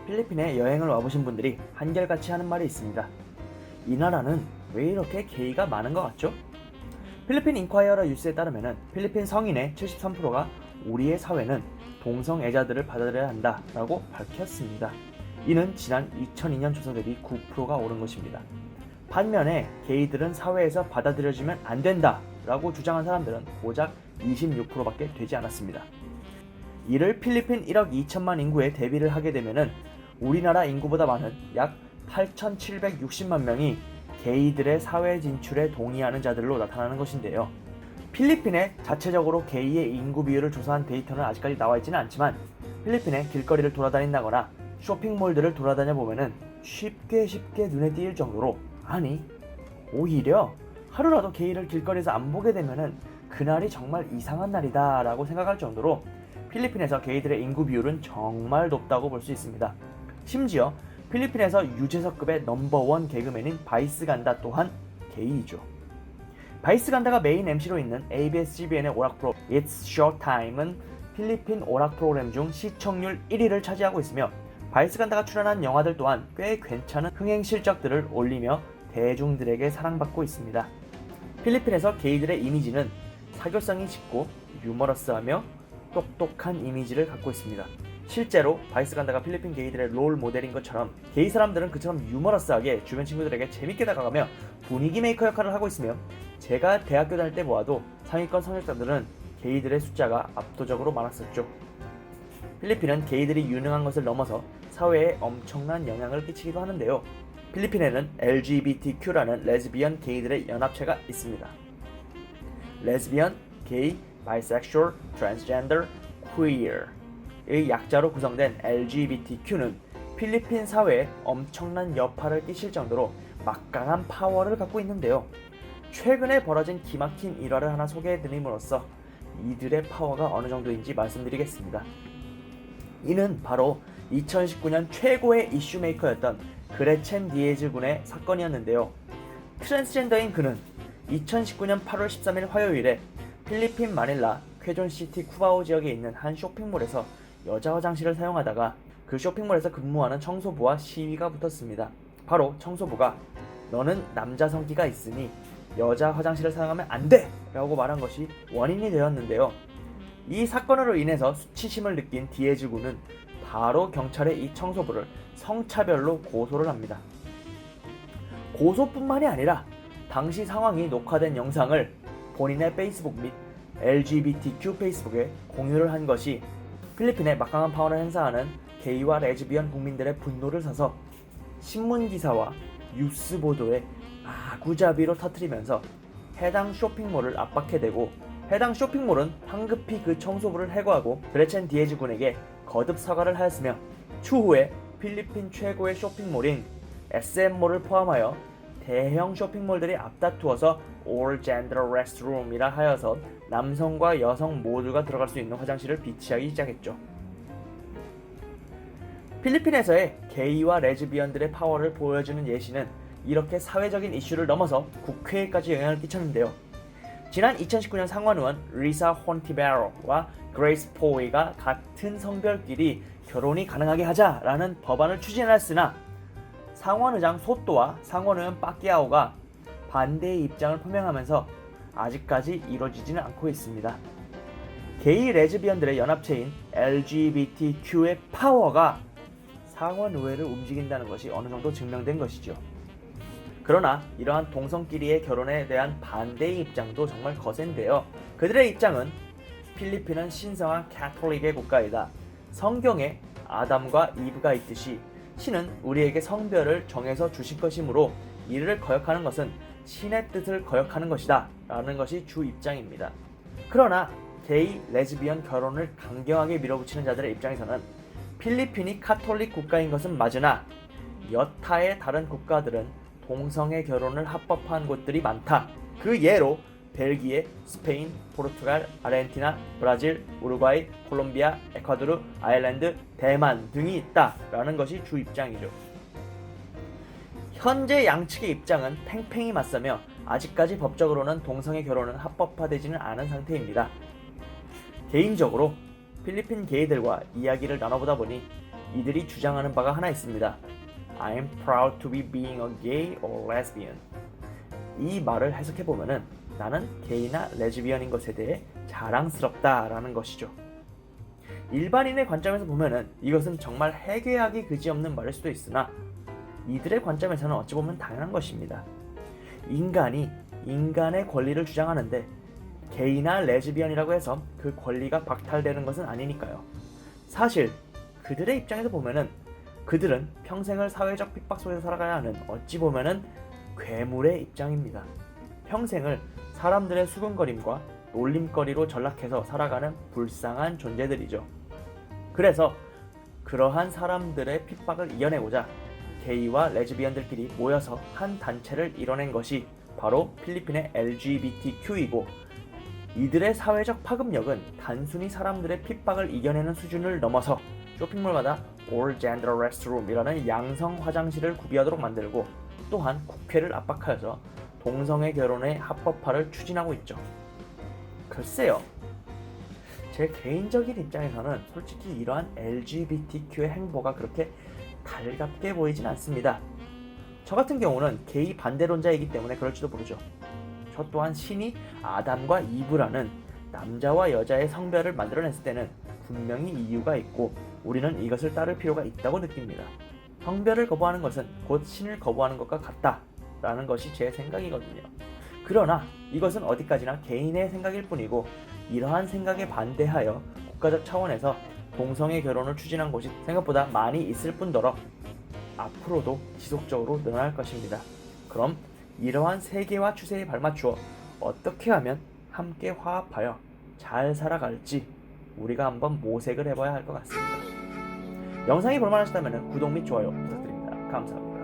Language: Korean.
필리핀에 여행을 와보신 분들이 한결같이 하는 말이 있습니다. 이 나라는 왜 이렇게 게이가 많은 것 같죠? 필리핀 인콰이어러 뉴스에 따르면 필리핀 성인의 73%가 우리의 사회는 동성애자들을 받아들여야 한다라고 밝혔습니다. 이는 지난 2002년 조사 대비 9%가 오른 것입니다. 반면에 게이들은 사회에서 받아들여지면 안 된다라고 주장한 사람들은 고작 26%밖에 되지 않았습니다. 이를 필리핀 1억 2천만 인구에 대비를 하게 되면 우리나라 인구보다 많은 약 8,760만 명이 게이들의 사회 진출에 동의하는 자들로 나타나는 것인데요. 필리핀의 자체적으로 게이의 인구 비율을 조사한 데이터는 아직까지 나와 있지는 않지만 필리핀의 길거리를 돌아다닌다거나 쇼핑몰들을 돌아다녀 보면은 쉽게 눈에 띄일 정도로, 아니 오히려 하루라도 게이를 길거리에서 안 보게 되면은 그날이 정말 이상한 날이다 라고 생각할 정도로 필리핀에서 게이들의 인구 비율은 정말 높다고 볼 수 있습니다. 심지어 필리핀에서 유재석급의 넘버원 개그맨인 바이스 간다 또한 게이이죠. 바이스 간다가 메인 MC로 있는 ABS-CBN의 오락 프로 It's Showtime은 필리핀 오락 프로그램 중 시청률 1위를 차지하고 있으며 바이스 간다가 출연한 영화들 또한 꽤 괜찮은 흥행 실적들을 올리며 대중들에게 사랑받고 있습니다. 필리핀에서 게이들의 이미지는 사교성이 짙고 유머러스하며 똑똑한 이미지를 갖고 있습니다. 실제로 바이스 간다가 필리핀 게이들의 롤 모델인 것처럼 게이 사람들은 그처럼 유머러스하게 주변 친구들에게 재밌게 다가가며 분위기 메이커 역할을 하고 있으며, 제가 대학교 다닐 때 보아도 상위권 성역자들은 게이들의 숫자가 압도적으로 많았었죠. 필리핀은 게이들이 유능한 것을 넘어서 사회에 엄청난 영향을 끼치기도 하는데요. 필리핀에는 LGBTQ라는 레즈비언 게이들의 연합체가 있습니다. 레즈비언, 게이, 바이섹슈얼, 트랜스젠더, queer의 약자로 구성된 LGBTQ는 필리핀 사회에 엄청난 여파를 끼칠 정도로 막강한 파워를 갖고 있는데요. 최근에 벌어진 기막힌 일화를 하나 소개해드림으로써 이들의 파워가 어느 정도인지 말씀드리겠습니다. 이는 바로 2019년 최고의 이슈 메이커였던 그레첸 디에즈 군의 사건이었는데요. 트랜스젠더인 그는 2019년 8월 13일 화요일에 필리핀 마닐라 퀘존시티 쿠바오 지역에 있는 한 쇼핑몰에서 여자 화장실을 사용하다가 그 쇼핑몰에서 근무하는 청소부와 시위가 붙었습니다. 바로 청소부가 "너는 남자 성기가 있으니 여자 화장실을 사용하면 안 돼! 라고 말한 것이 원인이 되었는데요. 이 사건으로 인해서 수치심을 느낀 디에즈 군은 바로 경찰에 이 청소부를 성차별로 고소를 합니다. 고소뿐만이 아니라 당시 상황이 녹화된 영상을 본인의 페이스북 및 LGBTQ 페이스북에 공유를 한 것이 필리핀의 막강한 파워를 행사하는 게이와 레즈비언 국민들의 분노를 사서 신문기사와 뉴스 보도에 아구자비로 터뜨리면서 해당 쇼핑몰을 압박해대고, 해당 쇼핑몰은 황급히 그 청소부를 해고하고 그레첸 디에즈 군에게 거듭 사과를 하였으며, 추후에 필리핀 최고의 쇼핑몰인 SM몰을 포함하여 대형 쇼핑몰들이 앞다투어서 All Gender Restroom이라 하여서 남성과 여성 모두가 들어갈 수 있는 화장실을 비치하기 시작했죠. 필리핀에서의 게이와 레즈비언들의 파워를 보여주는 예시는 이렇게 사회적인 이슈를 넘어서 국회에까지 영향을 끼쳤는데요. 지난 2019년 상원 의원 리사 혼티베로와 그레이스 포이가 같은 성별끼리 결혼이 가능하게 하자라는 법안을 추진했으나 상원의장 소또와 상원의원 빠끼아오가 반대의 입장을 표명하면서 아직까지 이루어지지는 않고 있습니다. 게이 레즈비언들의 연합체인 LGBTQ의 파워가 상원의회를 움직인다는 것이 어느 정도 증명된 것이죠. 그러나 이러한 동성끼리의 결혼에 대한 반대의 입장도 정말 거센데요. 그들의 입장은 필리핀은 신성한 캐톨릭의 국가이다. 성경에 아담과 이브가 있듯이 신은 우리에게 성별을 정해서 주신 것이므로 이를 거역하는 것은 신의 뜻을 거역하는 것이다 라는 것이 주 입장입니다. 그러나 게이, 레즈비언 결혼을 강경하게 밀어붙이는 자들의 입장에서는 필리핀이 카톨릭 국가인 것은 맞으나 여타의 다른 국가들은 동성애 결혼을 합법화한 곳들이 많다. 그 예로 벨기에, 스페인, 포르투갈, 아르헨티나, 브라질, 우루과이, 콜롬비아, 에콰도르, 아일랜드, 대만 등이 있다라는 것이 주 입장이죠. 현재 양측의 입장은 팽팽히 맞서며 아직까지 법적으로는 동성애 결혼은 합법화되지는 않은 상태입니다. 개인적으로 필리핀 게이들과 이야기를 나눠보다 보니 이들이 주장하는 바가 하나 있습니다. I'm proud to be being a gay or lesbian. 이 말을 해석해보면은 나는 게이나 레즈비언인 것에 대해 자랑스럽다라는 것이죠. 일반인의 관점에서 보면은 이것은 정말 해괴하기 그지없는 말일 수도 있으나 이들의 관점에서는 어찌 보면 당연한 것입니다. 인간이 인간의 권리를 주장하는데 게이나 레즈비언이라고 해서 그 권리가 박탈되는 것은 아니니까요. 사실 그들의 입장에서 보면은 그들은 평생을 사회적 핍박 속에서 살아가야 하는 어찌 보면은 괴물의 입장입니다. 평생을 사람들의 수군거림과 놀림거리로 전락해서 살아가는 불쌍한 존재들이죠. 그래서 그러한 사람들의 핍박을 이겨내고자 게이와 레즈비언들끼리 모여서 한 단체를 이뤄낸 것이 바로 필리핀의 LGBTQ이고 이들의 사회적 파급력은 단순히 사람들의 핍박을 이겨내는 수준을 넘어서 쇼핑몰마다 All Gender Restroom이라는 양성 화장실을 구비하도록 만들고 또한 국회를 압박하여서 동성애 결혼의 합법화를 추진하고 있죠. 글쎄요. 제 개인적인 입장에서는 솔직히 이러한 LGBTQ의 행보가 그렇게 달갑게 보이진 않습니다. 저 같은 경우는 게이 반대론자이기 때문에 그럴지도 모르죠. 저 또한 신이 아담과 이브라는 남자와 여자의 성별을 만들어냈을 때는 분명히 이유가 있고 우리는 이것을 따를 필요가 있다고 느낍니다. 성별을 거부하는 것은 곧 신을 거부하는 것과 같다라는 것이 제 생각이거든요. 그러나 이것은 어디까지나 개인의 생각일 뿐이고 이러한 생각에 반대하여 국가적 차원에서 동성애 결혼을 추진한 곳이 생각보다 많이 있을 뿐더러 앞으로도 지속적으로 늘어날 것입니다. 그럼 이러한 세계화 추세에 발맞추어 어떻게 하면 함께 화합하여 잘 살아갈지 우리가 한번 모색을 해봐야 할 것 같습니다. 영상이 볼만하시다면 구독 및 좋아요 부탁드립니다. 감사합니다.